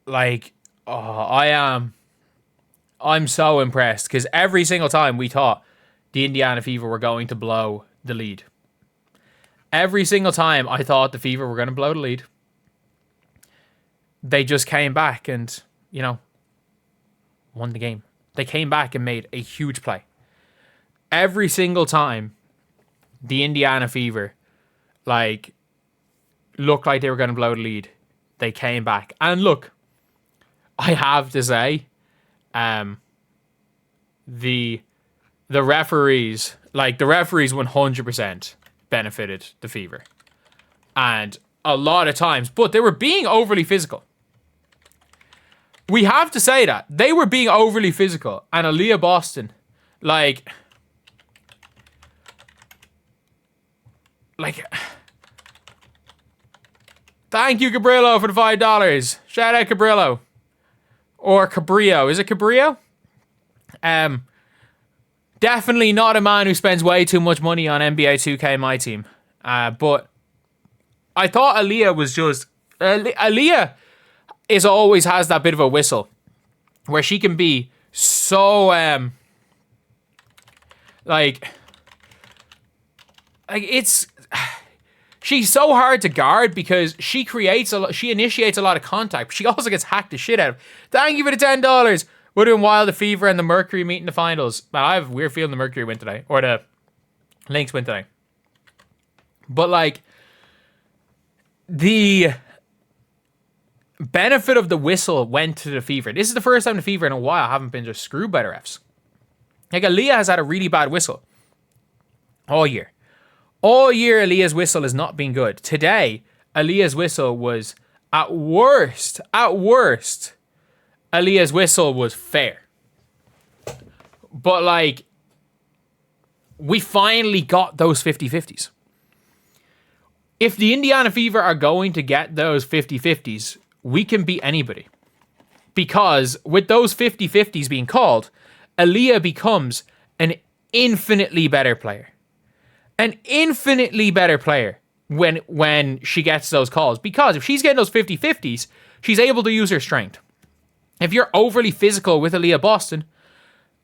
like, I'm so impressed because every single time we thought the Indiana Fever were going to blow the lead. Every single time I thought the Fever were going to blow the lead, they just came back and, won the game. They came back and made a huge play. Every single time the Indiana Fever, looked like they were going to blow the lead, they came back. And look, I have to say, the referees, the referees 100% benefited the Fever. And a lot of times, but they were being overly physical. We have to say that. They were being overly physical. And Aaliyah Boston, thank you, Cabrillo, for the $5. Shout out, Cabrillo. Or Cabrillo. Is it Cabrillo? Definitely not a man who spends way too much money on NBA 2K, my team. But I thought Aaliyah was just... Aaliyah always has that bit of a whistle where she can be so... it's... She's so hard to guard because she initiates a lot of contact. But she also gets hacked the shit out of. Thank you for the $10. We're doing while the Fever and the Mercury meet in the finals. Man, I have a weird feeling the Mercury win today. Or the Lynx win today. But the benefit of the whistle went to the Fever. This is the first time the Fever in a while haven't been just screwed by the refs. Aaliyah has had a really bad whistle all year. All year, Aaliyah's whistle has not been good. Today, Aaliyah's whistle was, at worst, Aaliyah's whistle was fair. But, we finally got those 50-50s. If the Indiana Fever are going to get those 50-50s, we can beat anybody. Because with those 50-50s being called, Aaliyah becomes an infinitely better player. An infinitely better player when she gets those calls. Because if she's getting those 50-50s, she's able to use her strength. If you're overly physical with Aaliyah Boston,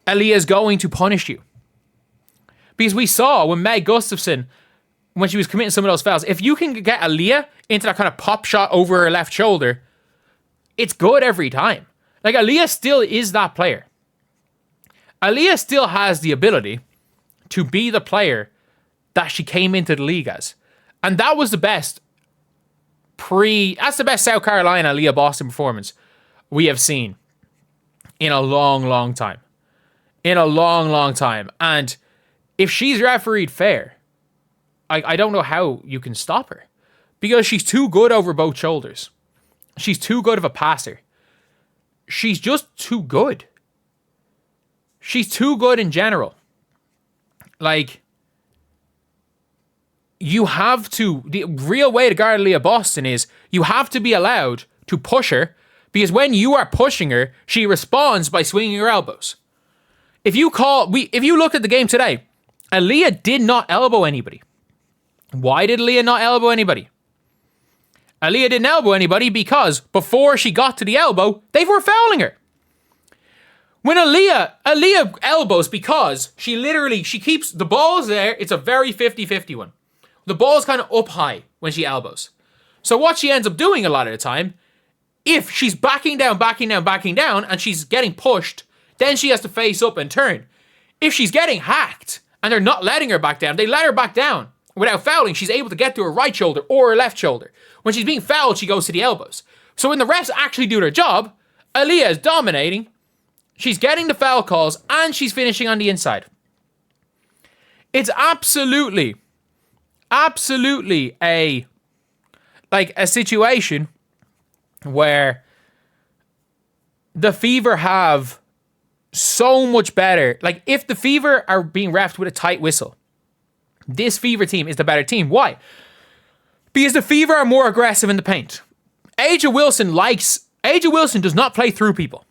Aaliyah's going to punish you. Because we saw when Meg Gustafson, when she was committing some of those fouls, if you can get Aaliyah into that kind of pop shot over her left shoulder, it's good every time. Aaliyah still is that player. Aaliyah still has the ability to be the player that she came into the league as. And that was the best that's the best South Carolina Aaliyah Boston performance we have seen in a long, long time. In a long, long time. And if she's refereed fair, I don't know how you can stop her. Because she's too good over both shoulders. She's too good of a passer. She's just too good. She's too good in general. You have to... The real way to guard Aaliyah Boston is you have to be allowed to push her, because when you are pushing her, she responds by swinging her elbows. If you looked at the game today, Aaliyah did not elbow anybody. Why did Aaliyah not elbow anybody? Aaliyah didn't elbow anybody because before she got to the elbow, they were fouling her. When Aaliyah elbows because she keeps the ball's there. It's a very 50-50 one. The ball's kind of up high when she elbows. So what she ends up doing a lot of the time, if she's backing down, and she's getting pushed, then she has to face up and turn. If she's getting hacked and they're not letting her back down, they let her back down. Without fouling, she's able to get to her right shoulder or her left shoulder. When she's being fouled, she goes to the elbows. So when the refs actually do their job, Aaliyah is dominating. She's getting the foul calls and she's finishing on the inside. It's absolutely a situation where the Fever have so much better. If the Fever are being reffed with a tight whistle, this Fever team is the better team. Why? Because the Fever are more aggressive in the paint. Angel Wilson does not play through people.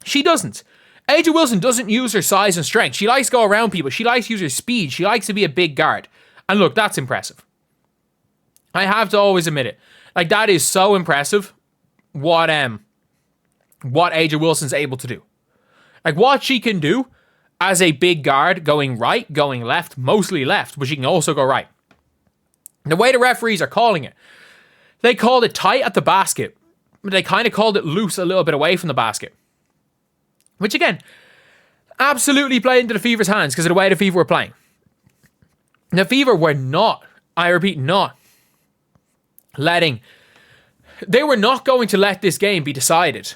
She doesn't. Angel Wilson doesn't use her size and strength. She likes to go around people. She likes to use her speed. She likes to be a big guard. And look, that's impressive. I have to always admit it. That is so impressive what what Angel Wilson's able to do. Like what she can do as a big guard going right, going left, mostly left, but she can also go right. The way the referees are calling it, they called it tight at the basket, but they kind of called it loose a little bit away from the basket. Which again, absolutely played into the Fever's hands because of the way the Fever were playing. The Fever were not, I repeat, not they were not going to let this game be decided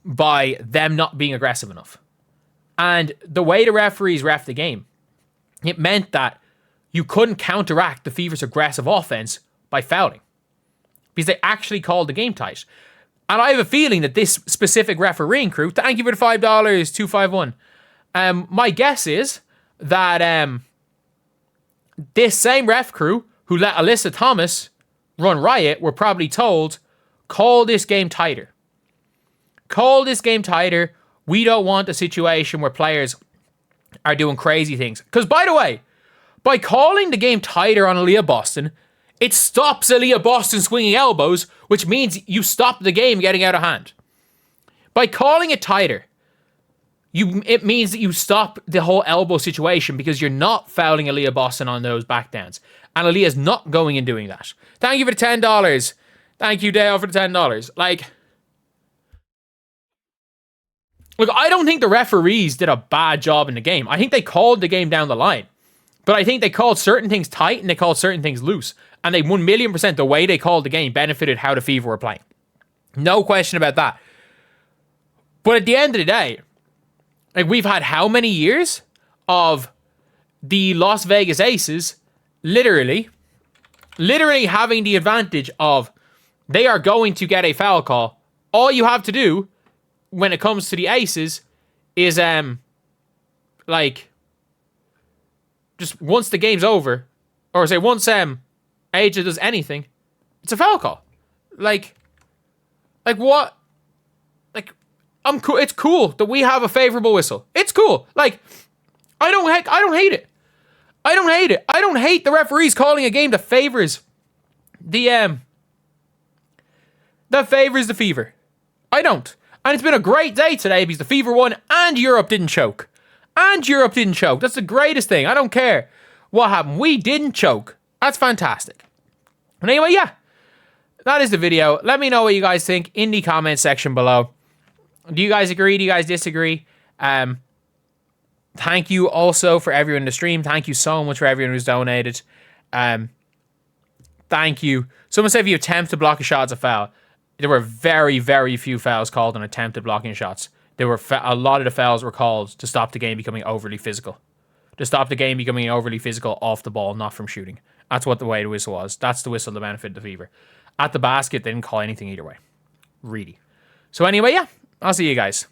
by them not being aggressive enough. And the way the referees ref the game, it meant that you couldn't counteract the Fever's aggressive offense by fouling. Because they actually called the game tight. And I have a feeling that this specific refereeing crew, thank you for the $5, 251. My guess is that this same ref crew who let Alyssa Thomas run riot were probably told, call this game tighter. Call this game tighter. We don't want a situation where players are doing crazy things. Because, by the way, by calling the game tighter on Aaliyah Boston, it stops Aaliyah Boston swinging elbows, which means you stop the game getting out of hand. By calling it tighter, it means that you stop the whole elbow situation because you're not fouling Aaliyah Boston on those backdowns. And Aaliyah's not going and doing that. Thank you for the $10. Thank you, Dale, for the $10. Look, I don't think the referees did a bad job in the game. I think they called the game down the line. But I think they called certain things tight and they called certain things loose. And they 1,000,000% the way they called the game benefited how the Fever were playing. No question about that. But at the end of the day, we've had how many years of the Las Vegas Aces literally having the advantage of they are going to get a foul call. All you have to do when it comes to the Aces is just once the game's over, or say once Aja does anything, it's a foul call. What? I'm cool. It's cool that we have a favorable whistle. It's cool. I don't hate it. I don't hate it. I don't hate the referees calling a game that favors the Fever. I don't. And it's been a great day today because the Fever won and Europe didn't choke. That's the greatest thing. I don't care what happened. We didn't choke. That's fantastic. And anyway, yeah. That is the video. Let me know what you guys think in the comment section below. Do you guys agree? Do you guys disagree? Thank you also for everyone in the stream. Thank you so much for everyone who's donated. Thank you. Someone said if you attempt to block a shot, it's a foul. There were very, very few fouls called on attempted blocking shots. There were a lot of the fouls were called to stop the game becoming overly physical. To stop the game becoming overly physical off the ball, not from shooting. That's what the way the whistle was. That's the whistle that benefited the Fever. At the basket, they didn't call anything either way. Really. So anyway, yeah. I'll see you guys.